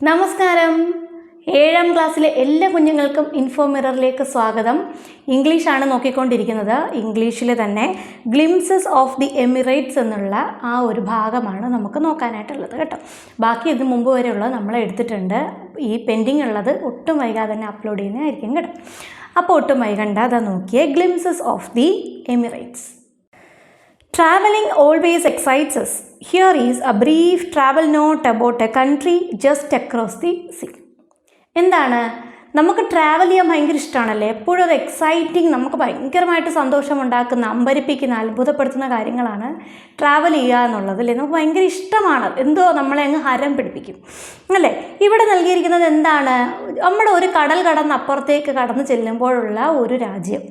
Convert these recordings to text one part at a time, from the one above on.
നമസ്കാരം. 7ാം ക്ലാസ്സിലെ എല്ലാ കുഞ്ഞുങ്ങൾക്കും ഇൻഫോ മിററിലേക്ക് സ്വാഗതം. ഇംഗ്ലീഷാണ് നോക്കിക്കൊണ്ടിരിക്കുന്നത്. ഇംഗ്ലീഷിൽ തന്നെ ഗ്ലിംസസ് ഓഫ് ദി എമിറേറ്റ്സ് എന്നുള്ള ആ ഒരു ഭാഗമാണ് നമുക്ക് നോക്കാനായിട്ടുള്ളത് കേട്ടോ. ബാക്കി ഇത് മുമ്പ് വരെയുള്ളത് നമ്മൾ എടുത്തിട്ടുണ്ട്. ഈ പെൻഡിങ് ഉള്ളത് ഒട്ടും വൈകാതെ തന്നെ അപ്ലോഡ് ചെയ്യുന്നതായിരിക്കും കേട്ടോ. അപ്പോൾ ഒട്ടും വൈകണ്ട, അതാ നോക്കിയേ. Glimpses of the Emirates. Traveling always excites us. Here is a brief travel note about a country just across the sea. എന്താണ്, നമുക്ക് ട്രാവൽ ചെയ്യാൻ ഭയങ്കര ഇഷ്ടമാണല്ലേ. എപ്പോഴും അത് എക്സൈറ്റിങ്, നമുക്ക് ഭയങ്കരമായിട്ട് സന്തോഷമുണ്ടാക്കുന്ന, അമ്പരിപ്പിക്കുന്ന, അത്ഭുതപ്പെടുത്തുന്ന കാര്യങ്ങളാണ് ട്രാവൽ ചെയ്യുക എന്നുള്ളത് അല്ലേ. നമുക്ക് ഭയങ്കര ഇഷ്ടമാണ്, എന്തോ നമ്മളെ അങ്ങ് ഹരം പിടിപ്പിക്കും അല്ലേ. ഇവിടെ നൽകിയിരിക്കുന്നത് എന്താണ്, നമ്മുടെ ഒരു കടൽ കടന്ന് അപ്പുറത്തേക്ക് കടന്നു ചെല്ലുമ്പോഴുള്ള ഒരു രാജ്യം,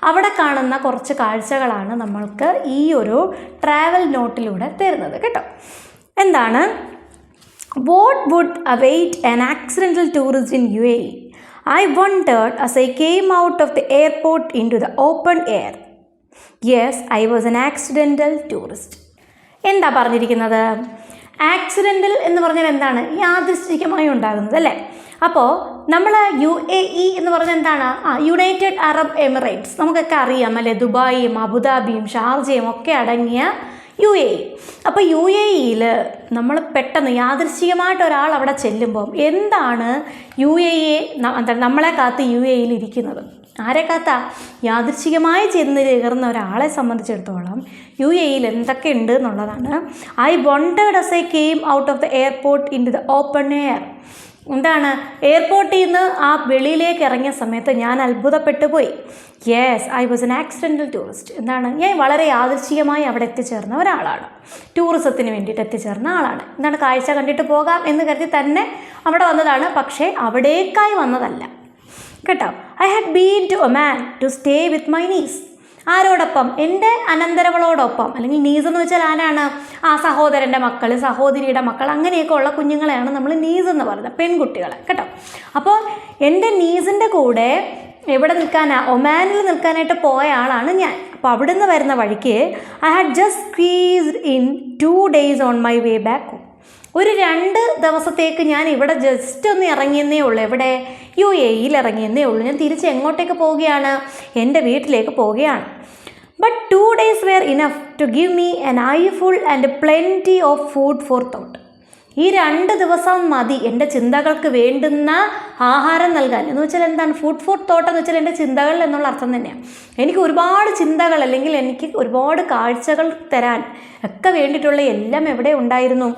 അവിടെ കാണുന്ന കുറച്ച് കാഴ്ചകളാണ് നമ്മൾക്ക് ഈ ഒരു ട്രാവൽ നോട്ടിലൂടെ തരുന്നത് കേട്ടോ. എന്താണ്, what would await an accidental tourist in UAE? I wondered as I came out of the airport into the open air. Yes, I was an accidental tourist. എന്താ പറഞ്ഞിരിക്കുന്നത്? ആക്സിഡൻ്റൽ എന്ന് പറഞ്ഞാൽ എന്താണ്, യാദൃശ്ചികമായി ഉണ്ടാകുന്നത് അല്ലേ. അപ്പോൾ നമ്മൾ UAE എന്ന് പറഞ്ഞാൽ എന്താണ്, യുണൈറ്റഡ് അറബ് എമിറേറ്റ്സ്, നമുക്കൊക്കെ അറിയാം അല്ലേ. ദുബായും അബുദാബിയും ഷാർജയും ഒക്കെ അടങ്ങിയ UAE. അപ്പോൾ UAEയിൽ നമ്മൾ പെട്ടെന്ന് യാദൃശ്ചികമായിട്ട് ഒരാൾ അവിടെ ചെല്ലുമ്പം എന്താണ് നമ്മളെ കാത്ത് UAEയിൽ ഇരിക്കുന്നത്, ആരെ കാത്താ? യാദൃശ്ചികമായി ചെന്ന് കയറുന്ന ഒരാളെ സംബന്ധിച്ചിടത്തോളം UAEയിൽ എന്തൊക്കെ ഉണ്ട് എന്നുള്ളതാണ്. I wondered as I came out of the airport into the open air. എന്താണ്, എയർപോർട്ടിൽ നിന്ന് ആ വെളിയിലേക്ക് ഇറങ്ങിയ സമയത്ത് ഞാൻ അത്ഭുതപ്പെട്ടു പോയി. Yes, I was an accidental tourist. എന്താണ്, ഞാൻ വളരെ യാദൃശ്ചികമായി അവിടെ എത്തിച്ചേർന്ന ഒരാളാണ്, ടൂറിസത്തിന് വേണ്ടിയിട്ട് എത്തിച്ചേർന്ന ആളാണ്. എന്താണ്, കാഴ്ച കണ്ടിട്ട് പോകാം എന്ന് കരുതി തന്നെ അവിടെ വന്നതാണ്, പക്ഷേ അവിടേക്കായി വന്നതല്ല കേട്ടോ. I had been to Oman to stay with my niece. ആരോടൊപ്പം? എൻ്റെ അനന്തരവളോടൊപ്പം. അല്ലെങ്കിൽ നീസ് എന്ന് വെച്ചാൽ ആരാണ്? സഹോദരൻ്റെ മക്കൾ, സഹോദരിയുടെ മക്കൾ, അങ്ങനെയൊക്കെ ഉള്ള കുഞ്ഞുങ്ങളെയാണ് നമ്മൾ നീസ് എന്ന് പറയുന്നത്, പെൺകുട്ടികളെ കേട്ടോ. അപ്പോൾ എൻ്റെ നീസിൻ്റെ കൂടെ എവിടെ നിൽക്കാനാ? ഒമാനിൽ നിൽക്കാനായിട്ട് പോയ ആളാണ് ഞാൻ. അപ്പോൾ അവിടെ നിന്ന് വരുന്ന വഴിക്ക് I had just squeezed in 2 days on my way back home. ഒരു 2 ദിവസത്തേക്ക് ഞാൻ ഇവിടെ ജസ്റ്റ് ഒന്ന് ഇറങ്ങിയെന്നേ ഉള്ളൂ. എവിടെ? UAEയിൽ ഇറങ്ങിയെന്നേ ഉള്ളൂ. ഞാൻ തിരിച്ച് എങ്ങോട്ടേക്ക് പോവുകയാണ്? എൻ്റെ വീട്ടിലേക്ക് പോവുകയാണ്. But 2 days were enough to give me an eyeful and plenty of food for thought. ഈ 2 ദിവസം മതി എൻ്റെ ചിന്തകൾക്ക് വേണ്ടുന്ന ആഹാരം നൽകാൻ. എന്ന് വെച്ചാൽ എന്താണ്, ഫുഡ് ഫോർ തോട്ട് എന്ന് വെച്ചാൽ എൻ്റെ ചിന്തകൾ എന്നുള്ള അർത്ഥം തന്നെയാണ്. എനിക്ക് ഒരുപാട് ചിന്തകൾ, അല്ലെങ്കിൽ എനിക്ക് ഒരുപാട് കാഴ്ചകൾ തരാൻ ഒക്കെ വേണ്ടിയിട്ടുള്ള എല്ലാം എവിടെ ഉണ്ടായിരുന്നു?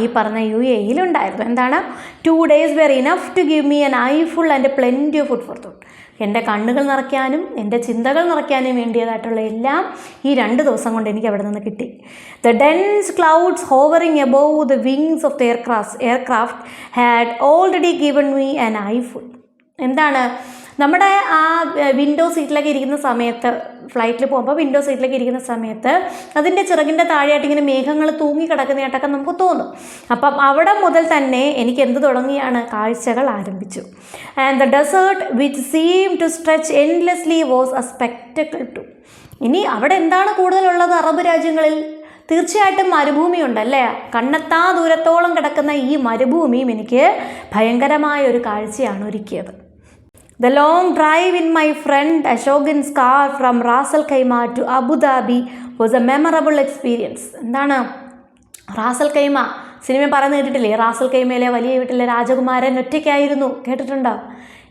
ഈ പറഞ്ഞ UAEയിൽ ഉണ്ടായിരുന്നു. എന്താണ്, 2 days were enough to give me an eyeful and plenty of food for thought. എൻ്റെ കണ്ണുകൾ നിറയ്ക്കാനും എൻ്റെ ചിന്തകൾ നിറയ്ക്കാനും വേണ്ടിയതായിട്ടുള്ള എല്ലാം ഈ 2 ദിവസം കൊണ്ട് എനിക്ക് അവിടെ നിന്ന് കിട്ടി. The dense clouds hovering above the wings of the aircraft had already given me an eyeful. എന്താണ്, നമ്മുടെ ആ വിൻഡോ സീറ്റിലൊക്കെ ഇരിക്കുന്ന സമയത്ത്, ഫ്ലൈറ്റിൽ പോകുമ്പോൾ വിൻഡോ സീറ്റിലേക്ക് ഇരിക്കുന്ന സമയത്ത് അതിൻ്റെ ചിറകിൻ്റെ താഴെയായിട്ട് ഇങ്ങനെ മേഘങ്ങൾ തൂങ്ങി കിടക്കുന്നതായിട്ടൊക്കെ നമുക്ക് തോന്നും. അപ്പം അവിടെ മുതൽ തന്നെ എനിക്ക് എന്ത് തുടങ്ങിയാണ്? കാഴ്ചകൾ ആരംഭിച്ചു. And the desert which seem to stretch endlessly was a spectacle too. ഇനി അവിടെ എന്താണ് കൂടുതലുള്ളത് അറബ് രാജ്യങ്ങളിൽ? തീർച്ചയായിട്ടും മരുഭൂമി ഉണ്ടല്ലേ. കണ്ണെത്താ ദൂരത്തോളം കിടക്കുന്ന ഈ മരുഭൂമിയും എനിക്ക് ഭയങ്കരമായ ഒരു കാഴ്ചയാണ് ഒരുക്കിയത്. The long drive in my friend Ashog's car from Ras Al Khaimah to Abu Dhabi was a memorable experience. എന്താണ്, റാസ് അൽ ഖൈമ സിനിമ പറയുന്നത് കേട്ടിട്ടില്ലേ? റാസ് അൽ ഖൈമയിലെ വലിയ വീട്ടിലെ രാജകുമാരൻ ഒറ്റയ്ക്കായിരുന്നു, കേട്ടിട്ടുണ്ടോ?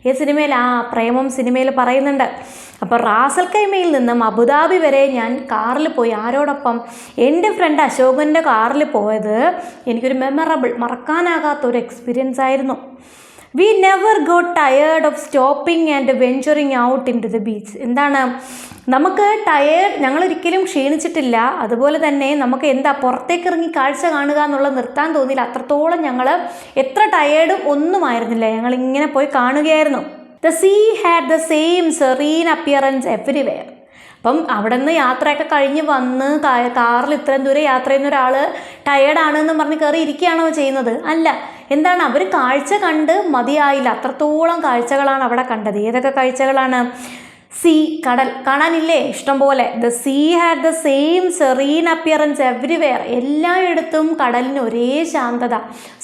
ഈ സിനിമയിൽ പ്രേമം സിനിമയിൽ പറയുന്നുണ്ട്. അപ്പോൾ റാസ് അൽ ഖൈമയിൽ നിന്നും അബുദാബി വരെ ഞാൻ കാറിൽ പോയി. ആരോടൊപ്പം? എൻ്റെ ഫ്രണ്ട് അശോകൻ്റെ കാറിൽ പോയത് എനിക്കൊരു മറക്കാനാകാത്തൊരു എക്സ്പീരിയൻസ് ആയിരുന്നു. We never got tired of stopping and venturing out into the beach. എന്താണ്, നമുക്ക് ഞങ്ങളൊരിക്കലും ക്ഷീണിച്ചിട്ടില്ല. അതുപോലെ തന്നെ നമുക്ക് പുറത്തേക്ക് ഇറങ്ങി കാഴ്ച കാണുക എന്നുള്ളത് നിർത്താൻ തോന്നിയില്ല. അത്രത്തോളം ഞങ്ങൾ എത്ര ടയേർഡും ഒന്നുമായിരുന്നില്ല, ഞങ്ങളിങ്ങനെ പോയി കാണുകയായിരുന്നു. The sea had the same serene appearance everywhere. അപ്പം അവിടെ നിന്ന് യാത്രയൊക്കെ കഴിഞ്ഞ് വന്ന് കാറിൽ ഇത്രയും ദൂരം യാത്ര ചെയ്യുന്ന ഒരാൾ ടയേർഡാണെന്ന് പറഞ്ഞ് കയറി ഇരിക്കുകയാണോ ചെയ്യുന്നത്? അല്ല. എന്താണ്, അവർ കാഴ്ച കണ്ട് മതിയായില്ല, അത്രത്തോളം കാഴ്ചകളാണ് അവിടെ കണ്ടത്. ഏതൊക്കെ കാഴ്ചകളാണ്? സീ, കടൽ കാണാനില്ലേ ഇഷ്ടം പോലെ. The sea had the same serene appearance everywhere. എല്ലായിടത്തും കടലിന് ഒരേ ശാന്തത,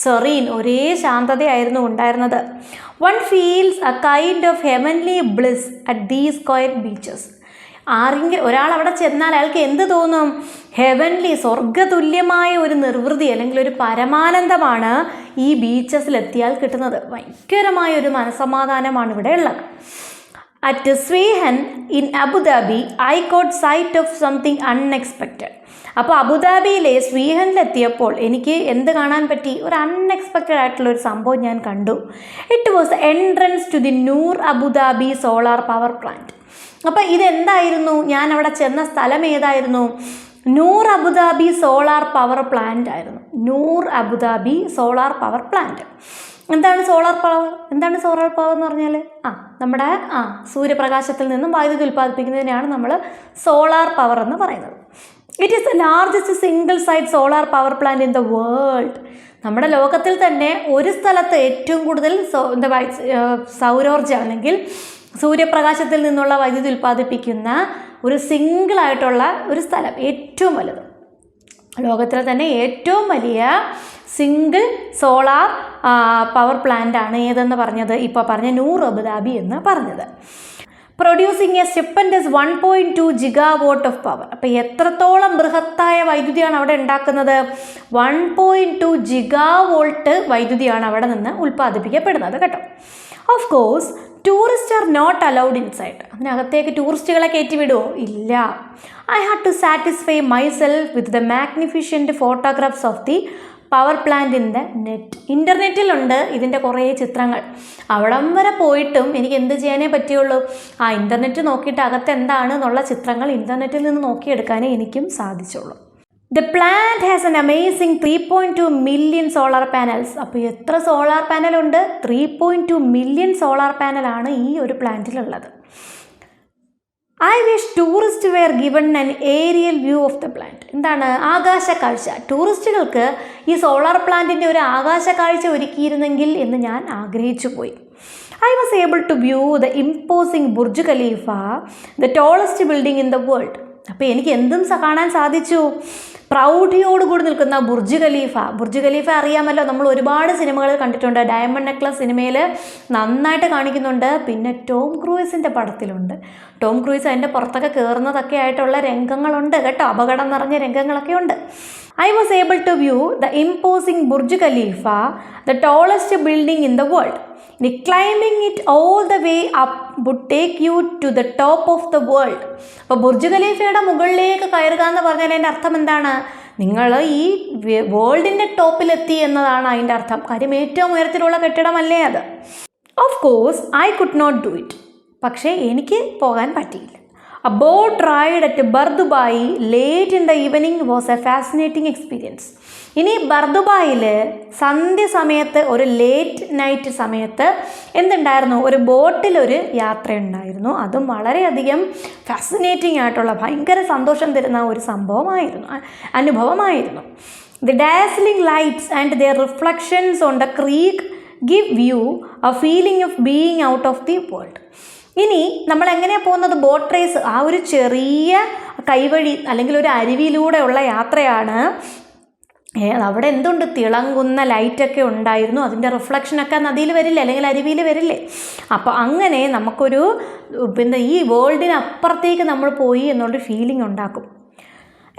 സെറീൻ, ഒരേ ശാന്തതയായിരുന്നു ഉണ്ടായിരുന്നത്. One feels a kind of heavenly bliss at these quiet beaches. ഒരാൾ അവിടെ ചെന്നാൽ അയാൾക്ക് എന്ത് തോന്നും? ഹെവൻലി, സ്വർഗതുല്യമായ ഒരു നിർവൃതി അല്ലെങ്കിൽ ഒരു പരമാനന്ദമാണ് ഈ ബീച്ചസിലെത്തിയാൽ കിട്ടുന്നത്. ഭയങ്കരമായ ഒരു മനസ്സമാധാനമാണ് ഇവിടെ ഉള്ളത്. At Sweihan in Abu Dhabi I got sight of something unexpected. അപ്പോൾ അബുദാബിയിലെ സ്വീഹനിലെത്തിയപ്പോൾ എനിക്ക് എന്ത് കാണാൻ പറ്റി? ഒരു അൺഎക്സ്പെക്റ്റഡ് ആയിട്ടുള്ള ഒരു സംഭവം ഞാൻ കണ്ടു. It was the entrance to the Noor Abu Dhabi solar power plant. അപ്പോൾ ഇതെന്തായിരുന്നു? ഞാൻ അവിടെ ചെന്ന സ്ഥലം ഏതായിരുന്നു? Noor Abu Dhabi solar power plant ആയിരുന്നു. Noor Abu Dhabi solar power plant. എന്താണ് സോളാർ പവർ? എന്താണ് സോളാർ പവർ എന്ന് പറഞ്ഞാൽ? നമ്മുടെ സൂര്യപ്രകാശത്തിൽ നിന്നും വൈദ്യുതി ഉൽപ്പാദിപ്പിക്കുന്നതിനെയാണ് നമ്മൾ സോളാർ പവർ എന്ന് പറയുന്നത്. It is the largest single site solar power plant in the world. നമ്മുടെ ലോകത്തിൽ തന്നെ ഒരു സ്ഥലത്ത് ഏറ്റവും കൂടുതൽ സൗരോർജ്ജം അല്ലെങ്കിൽ സൂര്യപ്രകാശത്തിൽ നിന്നുള്ള വൈദ്യുതി ഉൽപ്പാദിപ്പിക്കുന്ന ഒരു സിംഗിളായിട്ടുള്ള ഒരു സ്ഥലം, ഏറ്റവും വലുത്, ലോകത്തിലെ തന്നെ ഏറ്റവും വലിയ സിംഗിൾ സോളാർ പവർ പ്ലാന്റാണ് ഏതെന്ന് പറഞ്ഞത്? ഇപ്പോൾ പറഞ്ഞ നൂർ അബുദാബി എന്ന് പറഞ്ഞത്. Producing a stupendous 1.2 GW of power. അപ്പോൾ എത്രത്തോളം ബൃഹത്തായ വൈദ്യുതിയാണ് അവിടെ ഉണ്ടാക്കുന്നത്? 1.2 GW വൈദ്യുതിയാണ് അവിടെ നിന്ന് ഉൽപ്പാദിപ്പിക്കപ്പെടുന്നത് കേട്ടോ. Of course tourist are not allowed inside. അതിനകത്തേക്ക് ടൂറിസ്റ്റുകളെ കയറ്റി വിടുമോ? ഇല്ല. I had to satisfy myself with the magnificent photographs of the power plant in the net. ഇൻ്റർനെറ്റിലുണ്ട് ഇതിൻ്റെ കുറേ ചിത്രങ്ങൾ. അവിടം വരെ പോയിട്ടും എനിക്ക് എന്ത് ചെയ്യാനേ പറ്റുള്ളൂ? ഇൻ്റർനെറ്റ് നോക്കിയിട്ട് അകത്ത് എന്താണ് എന്നുള്ള ചിത്രങ്ങൾ ഇൻ്റർനെറ്റിൽ നിന്ന് നോക്കിയെടുക്കാനേ എനിക്കും സാധിച്ചുള്ളൂ. The plant has an amazing 3.2 million solar panels. അപ്പോൾ എത്ര സോളാർ പാനലുണ്ട്? 3.2 മില്യൺ സോളാർ പാനലാണ് ഈ ഒരു പ്ലാന്റിലുള്ളത്. I wish tourist were given an aerial view of the plant. എന്താണ്? ആകാശ കാഴ്ച. ടൂറിസ്റ്റുകൾക്ക് ഈ സോളാർ പ്ലാന്റിൻ്റെ ഒരു ആകാശ കാഴ്ച ഒരുക്കിയിരുന്നെങ്കിൽ എന്ന് ഞാൻ ആഗ്രഹിച്ചു പോയി. I was able to view the imposing Burj Khalifa, the tallest building in the world. അപ്പോൾ എനിക്ക് എന്തും കാണാൻ സാധിച്ചു? പ്രൗഢിയോടുകൂടി നിൽക്കുന്ന ബുർജ് ഖലീഫ. ബുർജ് ഖലീഫ അറിയാമല്ലോ, നമ്മൾ ഒരുപാട് സിനിമകൾ കണ്ടിട്ടുണ്ട്. ഡയമണ്ട് നെക്ലസ് സിനിമയിൽ നന്നായിട്ട് കാണിക്കുന്നുണ്ട്. പിന്നെ ടോം ക്രൂയിസിൻ്റെ പടത്തിലുണ്ട്. ടോം ക്രൂയിസ് അതിൻ്റെ പുറത്തൊക്കെ കയറുന്നതൊക്കെ ആയിട്ടുള്ള രംഗങ്ങളുണ്ട് കേട്ടോ, അപകടം നിറഞ്ഞ രംഗങ്ങളൊക്കെ ഉണ്ട്. I was able to view the imposing Burj Khalifa, the tallest building in the world. Climbing it all the way up would take you to the top of the world. അപ്പോൾ Burj ഖലീഫയുടെ മുകളിലേക്ക് കയറുക എന്ന് പറഞ്ഞാൽ അതിൻ്റെ അർത്ഥം എന്താണ്? നിങ്ങൾ ഈ വേൾഡിൻ്റെ ടോപ്പിലെത്തി എന്നതാണ് അതിൻ്റെ അർത്ഥം. കാര്യം ഏറ്റവും ഉയരത്തിലുള്ള കെട്ടിടമല്ലേ അത്. Of course I could not do it. പക്ഷേ എനിക്ക് പോകാൻ പറ്റിയില്ല. A boat ride at Bur Dubai late in the evening was a fascinating experience. ഇനി ബർദുബായിൽ സന്ധ്യ സമയത്ത്, ഒരു ലേറ്റ് നൈറ്റ് സമയത്ത് എന്തുണ്ടായിരുന്നു? ഒരു ബോട്ടിലൊരു യാത്രയുണ്ടായിരുന്നു. അതും വളരെയധികം ഫാസിനേറ്റിംഗ് ആയിട്ടുള്ള, ഭയങ്കര സന്തോഷം തരുന്ന ഒരു അനുഭവമായിരുന്നു. The dazzling lights and their reflections on the creek give view A feeling of being out of the world. ഇനി നമ്മൾ എങ്ങനെയാണ് പോകുന്നത്? ബോട്ട് റേസ്, ആ ഒരു ചെറിയ കൈവഴി അല്ലെങ്കിൽ ഒരു അരുവിയിലൂടെയുള്ള യാത്രയാണ്. അവിടെ എന്തുണ്ട്? തിളങ്ങുന്ന ലൈറ്റൊക്കെ ഉണ്ടായിരുന്നു. അതിൻ്റെ റിഫ്ലക്ഷനൊക്കെ നദിയിൽ വരില്ലേ അല്ലെങ്കിൽ അരുവിയിൽ വരില്ലേ? അപ്പോൾ അങ്ങനെ നമുക്കൊരു ഈ വേൾഡിനപ്പുറത്തേക്ക് നമ്മൾ പോയി എന്നുള്ളൊരു ഫീലിംഗ് ഉണ്ടാക്കും.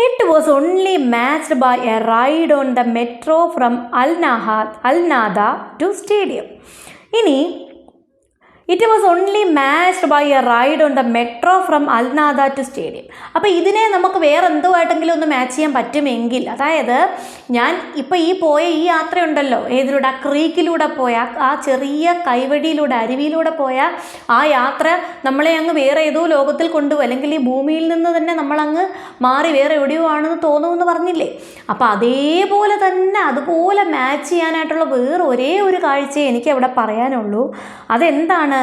It was only matched by a ride on the metro from Al Nahda to stadium. ഇനി it was only matched by a ride on the metro from Al Nahda to stadium. അപ്പോൾ ഇതിനെ നമുക്ക് വേറെ എന്തുമായിട്ടെങ്കിലും ഒന്ന് മാച്ച് ചെയ്യാൻ പറ്റുമെങ്കിൽ, അതായത് ഞാൻ ഇപ്പോൾ പോയ ഈ യാത്രയുണ്ടല്ലോ, ഏതിലൂടെ? ആ ക്രീക്കിലൂടെ പോയ, ആ ചെറിയ കൈവഴിയിലൂടെ, അരുവിയിലൂടെ പോയ ആ യാത്ര നമ്മളെ അങ്ങ് വേറെ ഏതോ ലോകത്തിൽ കൊണ്ടുപോകും, അല്ലെങ്കിൽ ഈ ഭൂമിയിൽ നിന്ന് തന്നെ നമ്മളങ്ങ് മാറി വേറെ എവിടെയോ ആണെന്ന് തോന്നുമെന്ന് പറഞ്ഞില്ലേ? അപ്പോൾ അതേപോലെ തന്നെ അതുപോലെ മാച്ച് ചെയ്യാനായിട്ടുള്ള വേറെ ഒരേ ഒരു കാഴ്ചയെ എനിക്ക് അവിടെ പറയാനുള്ളൂ. അതെന്താണ്?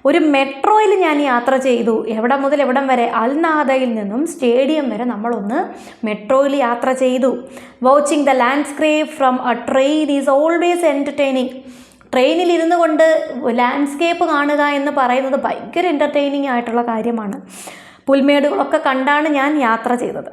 ഒരു മെട്രോയിൽ ഞാൻ യാത്ര ചെയ്തു. എവിടെ മുതൽ എവിടം വരെ? അൽനാദയിൽ നിന്നും സ്റ്റേഡിയം വരെ നമ്മളൊന്ന് മെട്രോയിൽ യാത്ര ചെയ്തു. Watching the landscape from a train is always entertaining. ട്രെയിനിലിരുന്നു കൊണ്ട് ലാൻഡ്സ്കേപ്പ് കാണുക എന്ന് പറയുന്നത് ഭയങ്കര എൻ്റർടൈനിങ് ആയിട്ടുള്ള കാര്യമാണ്. പുൽമേടുകളൊക്കെ കണ്ടാണ് ഞാൻ യാത്ര ചെയ്തത്.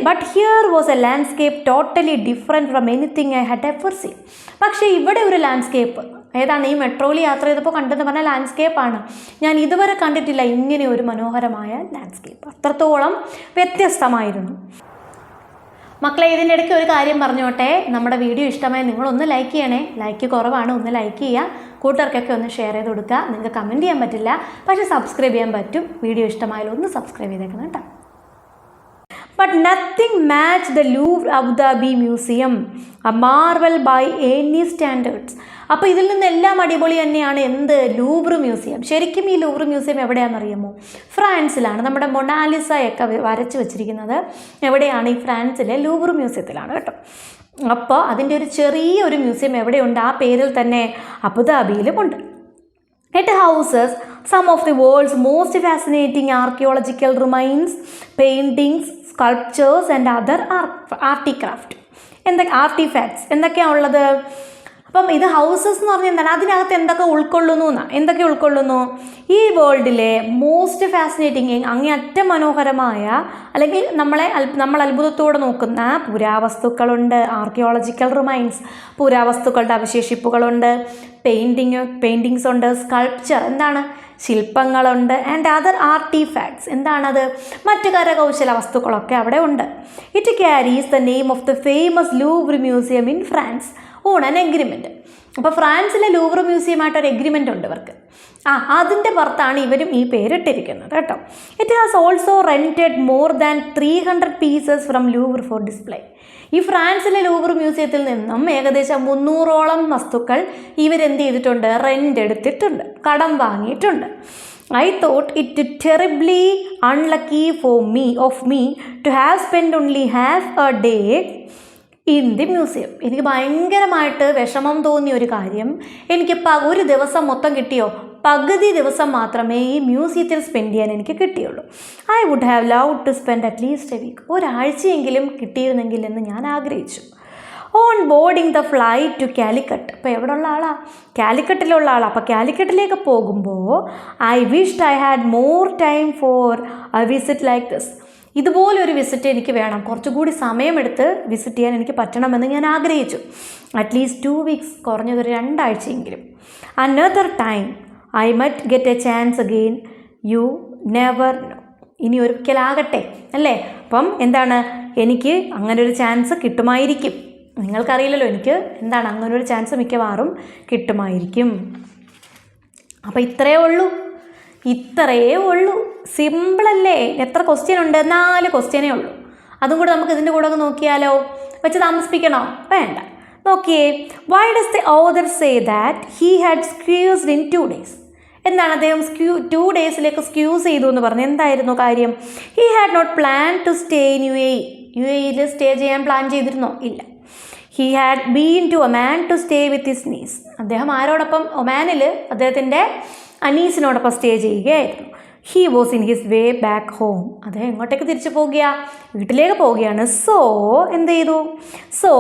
But here was A landscape totally different from anything I had ever seen. പക്ഷേ ഇവിടെ ഒരു ലാൻഡ്സ്കേപ്പ്, ഏതാണ് ഈ മെട്രോയിൽ യാത്ര ചെയ്തപ്പോൾ കണ്ടെന്ന് പറഞ്ഞാൽ ലാൻഡ്സ്കേപ്പാണ്. ഞാൻ ഇതുവരെ കണ്ടിട്ടില്ല ഇങ്ങനെ ഒരു മനോഹരമായ ലാൻഡ്സ്കേപ്പ്. അത്രത്തോളം വ്യത്യസ്തമായിരുന്നു. മക്കളെ, ഇതിൻ്റെ ഇടയ്ക്ക് ഒരു കാര്യം പറഞ്ഞോട്ടെ. നമ്മുടെ വീഡിയോ ഇഷ്ടമായി നിങ്ങളൊന്ന് ലൈക്ക് ചെയ്യണേ. ലൈക്ക് കുറവാണ്, ഒന്ന് ലൈക്ക് ചെയ്യുക. കൂട്ടുകാർക്കൊക്കെ ഒന്ന് ഷെയർ ചെയ്ത് കൊടുക്കുക. നിങ്ങൾക്ക് കമൻറ്റ് ചെയ്യാൻ പറ്റില്ല, പക്ഷേ സബ്സ്ക്രൈബ് ചെയ്യാൻ പറ്റും. വീഡിയോ ഇഷ്ടമായാലും ഒന്ന് സബ്സ്ക്രൈബ് ചെയ്തേക്കണം കേട്ടോ. But nothing matched the Louvre Abu Dhabi Museum, a marvel by any standards. അപ്പോൾ ഇതിൽ നിന്നെല്ലാം അടിപൊളി തന്നെയാണ് എന്ത്? Louvre museum. ശരിക്കും ഈ ലൂവ്ർ മ്യൂസിയം എവിടെയാണെന്നറിയാമോ? ഫ്രാൻസിലാണ്. നമ്മുടെ മൊണാലിസയൊക്കെ വരച്ച് വെച്ചിരിക്കുന്നത് എവിടെയാണ്? ഈ ഫ്രാൻസിലെ ലൂവ്ർ മ്യൂസിയത്തിലാണ് കേട്ടോ. അപ്പോൾ അതിൻ്റെ ഒരു ചെറിയൊരു മ്യൂസിയം എവിടെയുണ്ട്? ആ പേരിൽ തന്നെ അബുദാബിയിലുമുണ്ട്. It houses some of the world's most fascinating archaeological remains, paintings, sculptures and other artifacts. എന്തൊക്കെയാണ് ഉള്ളത്? അപ്പം ഇത് ഹൗസസ് എന്ന് പറഞ്ഞാൽ എന്താണ്? അതിനകത്ത് എന്തൊക്കെ ഉൾക്കൊള്ളുന്നു എന്നാണ്. എന്തൊക്കെ ഉൾക്കൊള്ളുന്നു? ഈ വേൾഡിലെ മോസ്റ്റ് ഫാസിനേറ്റിംഗ്, അങ്ങേയറ്റം മനോഹരമായ, അല്ലെങ്കിൽ നമ്മൾ അത്ഭുതത്തോടെ നോക്കുന്ന പുരാവസ്തുക്കളുണ്ട്. ആർക്കിയോളജിക്കൽ റിമൈൻസ്, പുരാവസ്തുക്കളുടെ അവശേഷിപ്പുകളുണ്ട്. പെയിൻറ്റിങ്സ് ഉണ്ട്. സ്കൾപ്ചർ, എന്താണ്? ശില്പങ്ങളുണ്ട്. ആൻഡ് അതർ ആർട്ടിഫാക്ട്സ്, എന്താണത്? മറ്റു കരകൗശല വസ്തുക്കളൊക്കെ അവിടെ ഉണ്ട്. It carries the name of the famous Louvre museum in France on an agreement. അപ്പോൾ ഫ്രാൻസിലെ ലൂവ്ർ മ്യൂസിയമായിട്ടൊരു എഗ്രിമെൻ്റ് ഉണ്ട് ഇവർക്ക്. അതിൻ്റെ പുറത്താണ് ഇവരും ഈ പേരിട്ടിരിക്കുന്നത് കേട്ടോ. It has also rented more than 300 pieces from Louvre for display. ഈ ഫ്രാൻസിലെ ലൂവ്ർ മ്യൂസിയത്തിൽ നിന്നും ഏകദേശം 300ഓളം വസ്തുക്കൾ ഇവരെന്ത് ചെയ്തിട്ടുണ്ട്? റെൻ്റ് എടുത്തിട്ടുണ്ട്, കടം വാങ്ങിയിട്ടുണ്ട്. I thought it terribly unlucky of me to have spent only half a day in the museum. എനിക്ക് ഭയങ്കരമായിട്ട് വിഷമം തോന്നിയ ഒരു കാര്യം, എനിക്ക് ഒരു ദിവസം മൊത്തം കിട്ടിയോ? പകുതി ദിവസം മാത്രമേ ഈ മ്യൂസിയത്തിൽ സ്പെൻഡ് ചെയ്യാൻ എനിക്ക് കിട്ടിയുള്ളൂ. I would have love to spend at least a week. ഒരാഴ്ചയെങ്കിലും കിട്ടിയിരുന്നെങ്കിൽ എന്ന് ഞാൻ ആഗ്രഹിച്ചു. On boarding the flight to Calicut. അപ്പോൾ എവിടെ ഉള്ള ആളാണ്? കാലിക്കട്ടിലുള്ള ആളാണ്. അപ്പോൾ കാലിക്കട്ടിലേക്ക് പോകുമ്പോൾ I wished I had more time for a visit like this. ഇതുപോലൊരു വിസിറ്റ് എനിക്ക് വേണം, കുറച്ചുകൂടി സമയമെടുത്ത് വിസിറ്റ് ചെയ്യാൻ എനിക്ക് പറ്റണമെന്ന് ഞാൻ ആഗ്രഹിച്ചു. അറ്റ്ലീസ്റ്റ് 2 വീക്സ്, കുറഞ്ഞതൊരു 2 ആഴ്ചയെങ്കിലും. Another time I might get a chance again, you never know. ഇനി ഒരിക്കലാകട്ടെ, അല്ലേ? അപ്പം എന്താണ്? എനിക്ക് അങ്ങനൊരു ചാൻസ് കിട്ടുമായിരിക്കും. നിങ്ങൾക്കറിയില്ലല്ലോ, എനിക്ക് എന്താണ് അങ്ങനൊരു ചാൻസ് മിക്കവാറും കിട്ടുമായിരിക്കും. അപ്പോൾ ഇത്രയേ ഉള്ളൂ. സിമ്പിളല്ലേ? എത്ര ക്വസ്റ്റ്യൻ ഉണ്ട്? 4 ക്വസ്റ്റ്യനേ ഉള്ളൂ. അതും കൂടെ നമുക്ക് ഇതിൻ്റെ കൂടെ ഒന്ന് നോക്കിയാലോ? വെച്ച് താമസിപ്പിക്കണോ? വേണ്ട. നോക്കിയേ. Why does the author say that he had squeezed in 2 days? എന്താണ് അദ്ദേഹം 2 daysലേക്ക് സ്ക്യൂസ് ചെയ്തു എന്ന് പറഞ്ഞു? എന്തായിരുന്നു കാര്യം? He had not plan to stay in UAE stay ചെയ്യാൻ പ്ലാൻ ചെയ്തിരുന്നോ? ഇല്ല. He had been to Oman to stay with his niece. അദ്ദേഹം ആരോടൊപ്പം? ഒമാനിൽ അദ്ദേഹത്തിൻ്റെ അനീസിനോടൊപ്പം സ്റ്റേ ചെയ്യുകയായിരുന്നു. He was in his way back home. അദ്ദേഹം എങ്ങോട്ടേക്ക് തിരിച്ചു പോവുകയാണ്? വീട്ടിലേക്ക് പോവുകയാണ്. സോ എന്ത് ചെയ്തു? So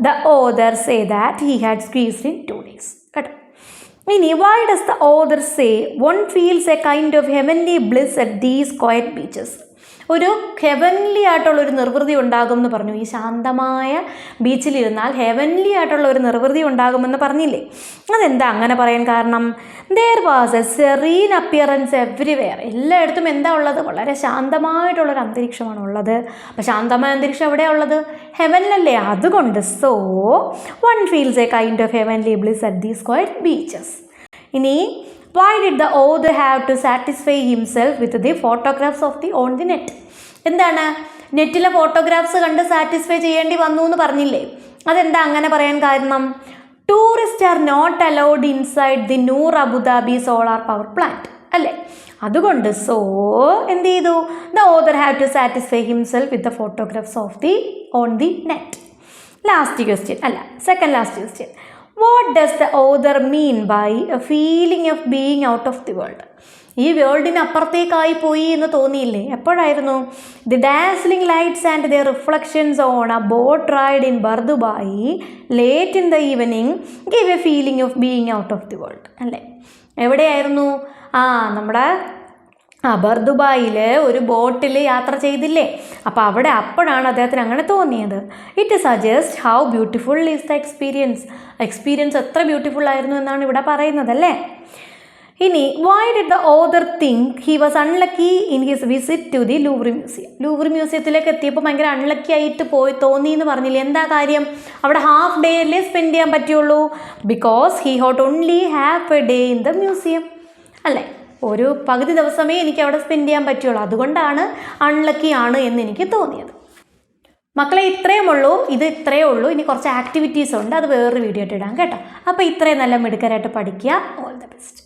the author say that he had squeezed in 2 days. കേട്ടോ. ഇനി why does the author say one feels a kind of heavenly bliss at these quiet beaches? ഒരു ഹെവൻലി ആയിട്ടുള്ളൊരു നിർവൃതി ഉണ്ടാകും എന്ന് പറഞ്ഞു. ഈ ശാന്തമായ ബീച്ചിലിരുന്നാൽ ഹെവൻലി ആയിട്ടുള്ള ഒരു നിർവൃതി ഉണ്ടാകുമെന്ന് പറഞ്ഞില്ലേ? അതെന്താ അങ്ങനെ പറയാൻ കാരണം? There was a serene appearance everywhere. എല്ലായിടത്തും എന്താ ഉള്ളത്? വളരെ ശാന്തമായിട്ടുള്ളൊരു അന്തരീക്ഷമാണ് ഉള്ളത്. അപ്പോൾ ശാന്തമായ അന്തരീക്ഷം എവിടെയാണ് ഉള്ളത്? ഹെവനിലല്ലേ? അതുകൊണ്ട് so one feels a kind of heavenly bliss at these quiet beaches. ഇനി why did the author have to satisfy himself with the photographs on the net? എന്താണ്? നെറ്റിലെ ഫോട്ടോഗ്രാഫ്സ് കണ്ട് സാറ്റിസ്ഫൈ ചെയ്യേണ്ടി വന്നു എന്ന് പറഞ്ഞില്ലേ? അതെന്താ അങ്ങനെ പറയാൻ കാരണം? Tourist are not allowed inside the Noor Abu Dhabi solar power plant, അല്ലേ? അതുകൊണ്ട് സോ എന്ത് ചെയ്തു? The author have to satisfy himself with the photographs on the net. Last question, അല്ല second last question. What does the author mean by a feeling of being out of the world? ഈ വേൾഡിന് അപ്പുറത്തേക്കായി പോയി എന്ന് തോന്നിയില്ലേ? എപ്പോഴായിരുന്നു? The dazzling lights and the reflections on a boat ride in Bur Dubai late in the evening give A feeling of being out of the world അല്ലേ? എവിടെയായിരുന്നു? നമ്മുടെ ബർദുബായിൽ ഒരു ബോട്ടിൽ യാത്ര ചെയ്തില്ലേ? അപ്പോൾ അപ്പോഴാണ് അദ്ദേഹത്തിന് അങ്ങനെ തോന്നിയത്. It suggest how beautiful is the experience എത്ര ബ്യൂട്ടിഫുൾ ആയിരുന്നു എന്നാണ് ഇവിടെ പറയുന്നത് അല്ലേ? ഇനി why did the author think he was unlucky in his visit to the Louvre museum? Louvre മ്യൂസിയത്തിലേക്ക് എത്തിയപ്പോൾ ഭയങ്കര അൺലക്കി ആയിട്ട് തോന്നി എന്ന് പറഞ്ഞില്ലേ? എന്താ കാര്യം? അവിടെ ഹാഫ് ഡേ അല്ലേ സ്പെൻഡ് ചെയ്യാൻ പറ്റുള്ളൂ. Because he hot only half A day in the museum അല്ലേ? ഒരു പകുതി ദിവസമേ എനിക്ക് അവിടെ സ്പെൻഡ് ചെയ്യാൻ പറ്റുള്ളൂ, അതുകൊണ്ടാണ് അൺലക്കി ആണ് എന്ന് എനിക്ക് തോന്നിയത്. മക്കളെ ഇത്രയേ ഉള്ളൂ. ഇനി കുറച്ച് ആക്ടിവിറ്റീസ് ഉണ്ട്, അത് വേറൊരു വീഡിയോ ആയിട്ട് ഇടാം കേട്ടോ. അപ്പോൾ ഇത്രയും നല്ല മിടുക്കരായിട്ട് പഠിക്കുക. All the best.